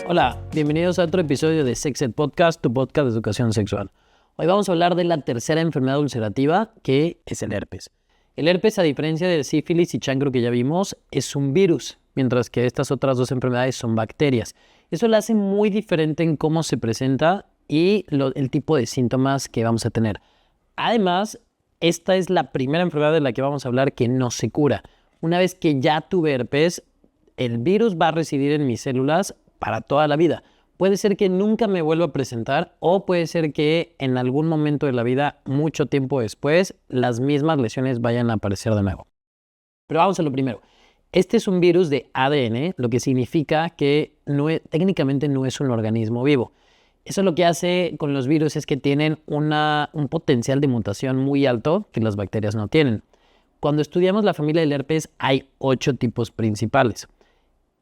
Hola, bienvenidos a otro episodio de Sex Ed Podcast, tu podcast de educación sexual. Hoy vamos a hablar de la tercera enfermedad ulcerativa, que es el herpes. El herpes, a diferencia del sífilis y chancro que ya vimos, es un virus, mientras que estas otras dos enfermedades son bacterias. Eso lo hace muy diferente en cómo se presenta y el tipo de síntomas que vamos a tener. Además, esta es la primera enfermedad de la que vamos a hablar que no se cura. Una vez que ya tuve herpes, el virus va a residir en mis células para toda la vida. Puede ser que nunca me vuelva a presentar o puede ser que en algún momento de la vida, mucho tiempo después, las mismas lesiones vayan a aparecer de nuevo. Pero vamos a lo primero. Este es un virus de ADN, lo que significa que técnicamente no es un organismo vivo. Eso lo que hace con los virus es que tienen un potencial de mutación muy alto que las bacterias no tienen. Cuando estudiamos la familia del herpes hay 8 tipos principales.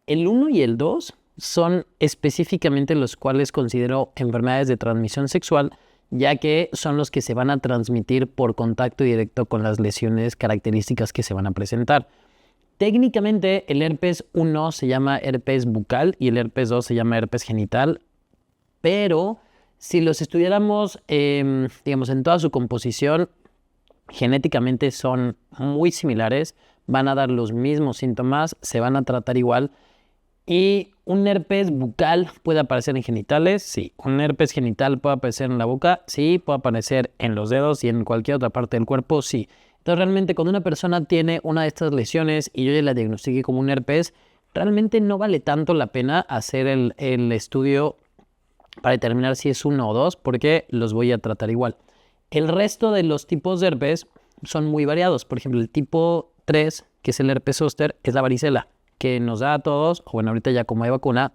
El 1 y el 2 son específicamente los cuales considero enfermedades de transmisión sexual, ya que son los que se van a transmitir por contacto directo con las lesiones características que se van a presentar. Técnicamente el herpes 1 se llama herpes bucal y el herpes 2 se llama herpes genital, pero si los estudiáramos, digamos, en toda su composición, genéticamente son muy similares, van a dar los mismos síntomas, se van a tratar igual. ¿Y un herpes bucal puede aparecer en genitales? Sí. ¿Un herpes genital puede aparecer en la boca? Sí. ¿Puede aparecer en los dedos y en cualquier otra parte del cuerpo? Sí. Entonces, realmente, cuando una persona tiene una de estas lesiones y yo ya la diagnostiqué como un herpes, realmente no vale tanto la pena hacer el estudio para determinar si es 1 o 2, porque los voy a tratar igual. El resto de los tipos de herpes son muy variados. Por ejemplo, el tipo 3, que es el herpes zóster, es la varicela, que nos da a todos, o bueno, ahorita ya como hay vacuna,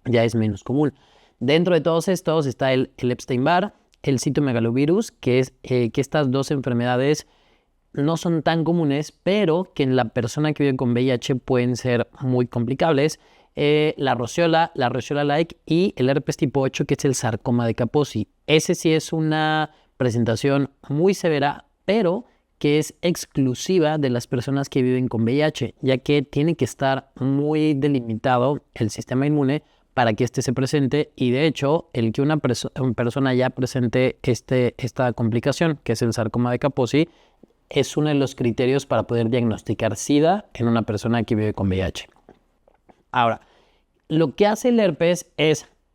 ya es menos común. Dentro de todos estos está el Epstein-Barr, el citomegalovirus, que es que estas dos enfermedades no son tan comunes, pero que en la persona que vive con VIH pueden ser muy complicables. La roseola-like y el herpes tipo 8, que es el sarcoma de Kaposi. Ese sí es una presentación muy severa, pero que es exclusiva de las personas que viven con VIH, ya que tiene que estar muy delimitado el sistema inmune para que este se presente, y de hecho, el que una persona ya presente esta complicación, que es el sarcoma de Kaposi, es uno de los criterios para poder diagnosticar SIDA en una persona que vive con VIH. Ahora, lo que hace el herpes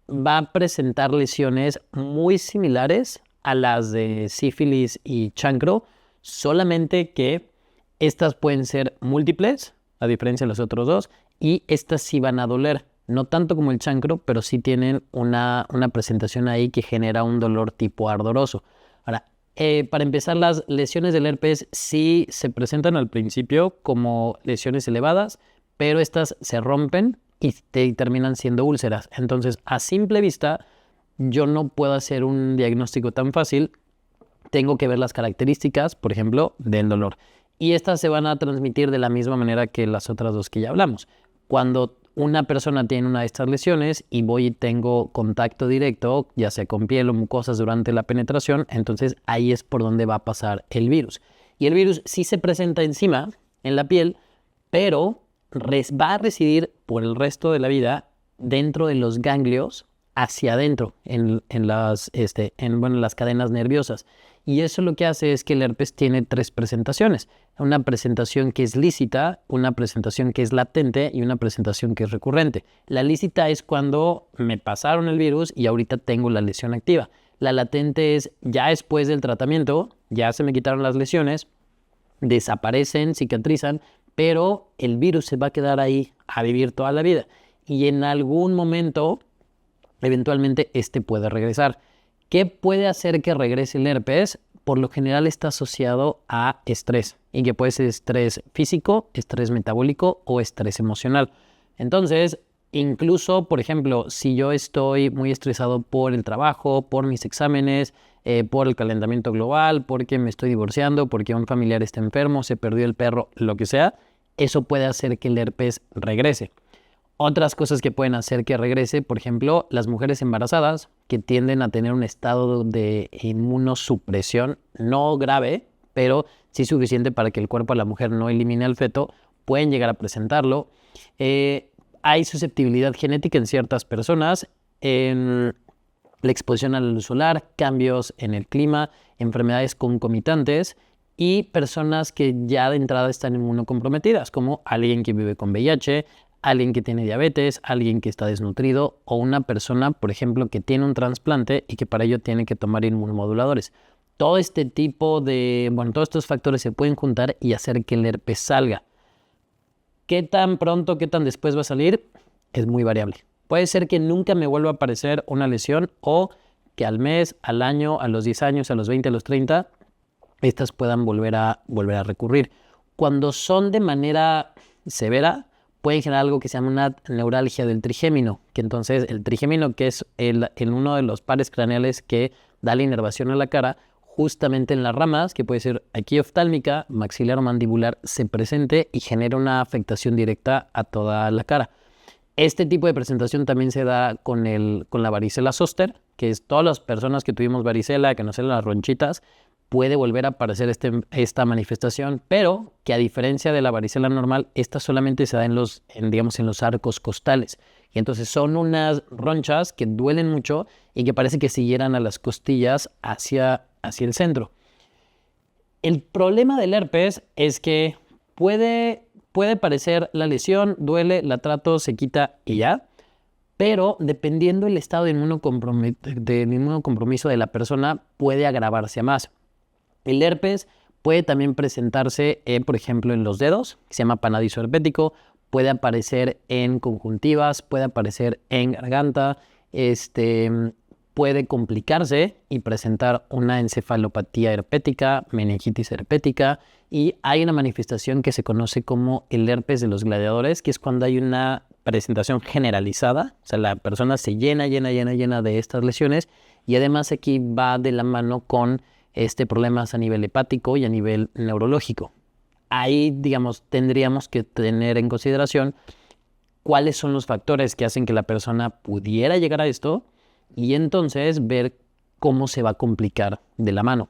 va a presentar lesiones muy similares a las de sífilis y chancro, solamente que estas pueden ser múltiples, a diferencia de los otros dos, y estas sí van a doler. No tanto como el chancro, pero sí tienen una presentación ahí que genera un dolor tipo ardoroso. Ahora, para empezar, las lesiones del herpes sí se presentan al principio como lesiones elevadas, pero estas se rompen y terminan siendo úlceras. Entonces, a simple vista, yo no puedo hacer un diagnóstico tan fácil. Tengo que ver las características, por ejemplo, del dolor. Y estas se van a transmitir de la misma manera que las otras dos que ya hablamos. Cuando una persona tiene una de estas lesiones y voy y tengo contacto directo, ya sea con piel o mucosas durante la penetración, entonces ahí es por donde va a pasar el virus. Y el virus sí se presenta encima, en la piel, pero va a residir por el resto de la vida dentro de los ganglios, hacia adentro, en las cadenas nerviosas. Y eso lo que hace es que el herpes tiene 3 presentaciones. Una presentación que es lícita, una presentación que es latente y una presentación que es recurrente. La lícita es cuando me pasaron el virus y ahorita tengo la lesión activa. La latente es ya después del tratamiento, ya se me quitaron las lesiones, desaparecen, cicatrizan, pero el virus se va a quedar ahí a vivir toda la vida. Y en algún momento, eventualmente, este puede regresar. ¿Qué puede hacer que regrese el herpes? Por lo general está asociado a estrés, y que puede ser estrés físico, estrés metabólico o estrés emocional. Entonces, incluso, por ejemplo, si yo estoy muy estresado por el trabajo, por mis exámenes, por el calentamiento global, porque me estoy divorciando, porque un familiar está enfermo, se perdió el perro, lo que sea, eso puede hacer que el herpes regrese. Otras cosas que pueden hacer que regrese, por ejemplo, las mujeres embarazadas que tienden a tener un estado de inmunosupresión no grave, pero sí suficiente para que el cuerpo de la mujer no elimine al feto, pueden llegar a presentarlo. Hay susceptibilidad genética en ciertas personas, en la exposición a la luz solar, cambios en el clima, enfermedades concomitantes y personas que ya de entrada están inmunocomprometidas, como alguien que vive con VIH, alguien que tiene diabetes, alguien que está desnutrido o una persona, por ejemplo, que tiene un trasplante y que para ello tiene que tomar inmunomoduladores. Todo este tipo de, todos estos factores se pueden juntar y hacer que el herpes salga. ¿Qué tan pronto, qué tan después va a salir? Es muy variable. Puede ser que nunca me vuelva a aparecer una lesión o que al mes, al año, a los 10 años, a los 20, a los 30, estas puedan volver a recurrir. Cuando son de manera severa, pueden generar algo que se llama una neuralgia del trigémino, que entonces el trigémino, que es uno de los pares craneales que da la inervación a la cara, justamente en las ramas, que puede ser aquí oftálmica, maxilar o mandibular, se presente y genera una afectación directa a toda la cara. Este tipo de presentación también se da con la varicela zóster, que es todas las personas que tuvimos varicela, que nos salen las ronchitas, puede volver a aparecer esta manifestación, pero que a diferencia de la varicela normal, esta solamente se da en los arcos costales. Y entonces son unas ronchas que duelen mucho y que parece que siguieran a las costillas hacia el centro. El problema del herpes es que puede parecer la lesión, duele, la trato, se quita y ya, pero dependiendo del estado de inmunocompromiso de la persona, puede agravarse a más. El herpes puede también presentarse, por ejemplo, en los dedos, que se llama panadizo herpético, puede aparecer en conjuntivas, puede aparecer en garganta, puede complicarse y presentar una encefalopatía herpética, meningitis herpética, y hay una manifestación que se conoce como el herpes de los gladiadores, que es cuando hay una presentación generalizada, o sea, la persona se llena de estas lesiones, y además aquí va de la mano con problemas a nivel hepático y a nivel neurológico. Ahí, tendríamos que tener en consideración cuáles son los factores que hacen que la persona pudiera llegar a esto y entonces ver cómo se va a complicar de la mano.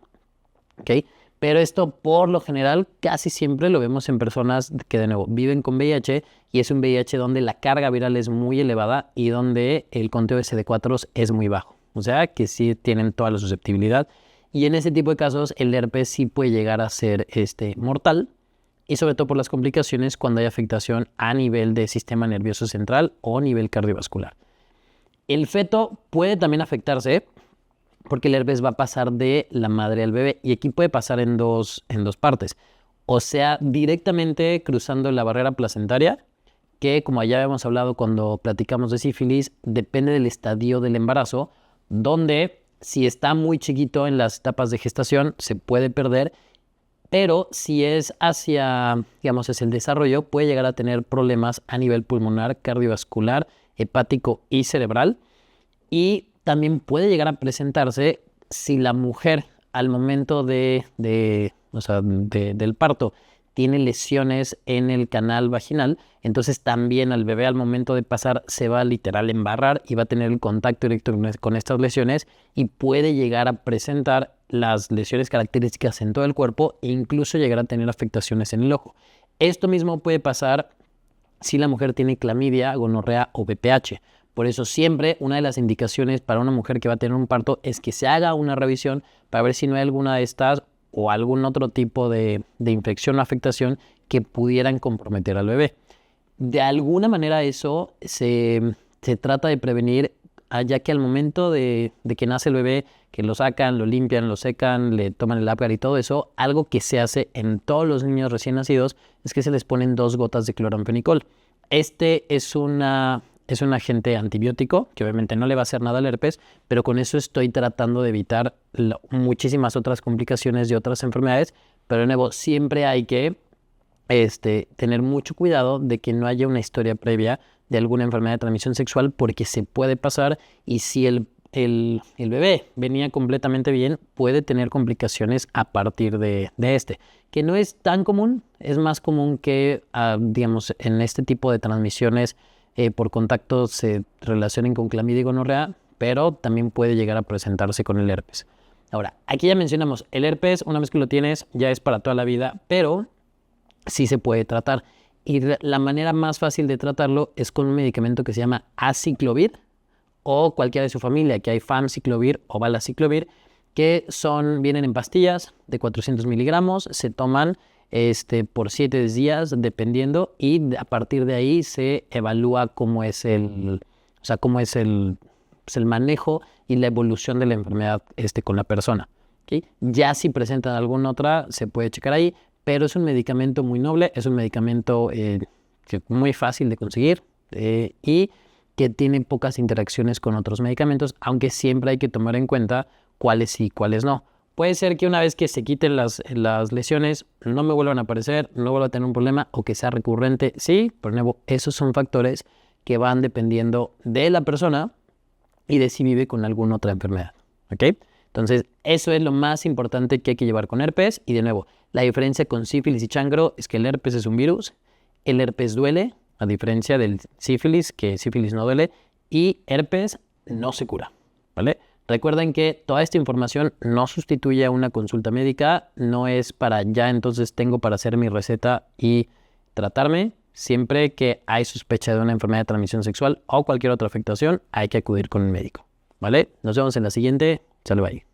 ¿Okay? Pero esto, por lo general, casi siempre lo vemos en personas que, de nuevo, viven con VIH y es un VIH donde la carga viral es muy elevada y donde el conteo de CD4 es muy bajo. O sea, que sí tienen toda la susceptibilidad. Y en ese tipo de casos, el herpes sí puede llegar a ser mortal y sobre todo por las complicaciones cuando hay afectación a nivel de sistema nervioso central o nivel cardiovascular. El feto puede también afectarse porque el herpes va a pasar de la madre al bebé y aquí puede pasar en dos partes. O sea, directamente cruzando la barrera placentaria, que como ya habíamos hablado cuando platicamos de sífilis, depende del estadio del embarazo, donde si está muy chiquito en las etapas de gestación se puede perder, pero si es hacia el desarrollo, puede llegar a tener problemas a nivel pulmonar, cardiovascular, hepático y cerebral. Y también puede llegar a presentarse si la mujer al momento del parto tiene lesiones en el canal vaginal, entonces también al bebé al momento de pasar se va a literal embarrar y va a tener el contacto directo con estas lesiones y puede llegar a presentar las lesiones características en todo el cuerpo e incluso llegar a tener afectaciones en el ojo. Esto mismo puede pasar si la mujer tiene clamidia, gonorrea o VPH. Por eso siempre una de las indicaciones para una mujer que va a tener un parto es que se haga una revisión para ver si no hay alguna de estas o algún otro tipo de infección o afectación que pudieran comprometer al bebé. De alguna manera eso se trata de prevenir, ya que al momento de que nace el bebé, que lo sacan, lo limpian, lo secan, le toman el Apgar y todo eso, algo que se hace en todos los niños recién nacidos es que se les ponen 2 gotas de cloramphenicol. Es un agente antibiótico que obviamente no le va a hacer nada al herpes, pero con eso estoy tratando de evitar muchísimas otras complicaciones de otras enfermedades, pero de nuevo siempre hay que tener mucho cuidado de que no haya una historia previa de alguna enfermedad de transmisión sexual porque se puede pasar y si el bebé venía completamente bien, puede tener complicaciones a partir de que no es tan común, es más común que, en este tipo de transmisiones por contacto se relacionen con clamidia y gonorrea, pero también puede llegar a presentarse con el herpes. Ahora, aquí ya mencionamos, el herpes, una vez que lo tienes, ya es para toda la vida, pero sí se puede tratar. Y la manera más fácil de tratarlo es con un medicamento que se llama aciclovir o cualquiera de su familia, que hay famciclovir o valaciclovir, que vienen en pastillas de 400 miligramos, se toman por 7 días dependiendo y a partir de ahí se evalúa cómo es el manejo y la evolución de la enfermedad con la persona. ¿Okay? Ya si presentan alguna otra, se puede checar ahí, pero es un medicamento muy noble, es un medicamento muy fácil de conseguir y que tiene pocas interacciones con otros medicamentos, aunque siempre hay que tomar en cuenta cuáles sí y cuáles no. Puede ser que una vez que se quiten las lesiones no me vuelvan a aparecer, no vuelva a tener un problema o que sea recurrente. Sí, por nuevo, esos son factores que van dependiendo de la persona y de si vive con alguna otra enfermedad. ¿Ok? Entonces, eso es lo más importante que hay que llevar con herpes. Y de nuevo, la diferencia con sífilis y chancro es que el herpes es un virus, el herpes duele, a diferencia del sífilis, que sífilis no duele, y herpes no se cura, ¿vale? Recuerden que toda esta información no sustituye a una consulta médica, no es para ya entonces tengo para hacer mi receta y tratarme. Siempre que hay sospecha de una enfermedad de transmisión sexual o cualquier otra afectación, hay que acudir con un médico, ¿vale? Nos vemos en la siguiente. Salud, bye.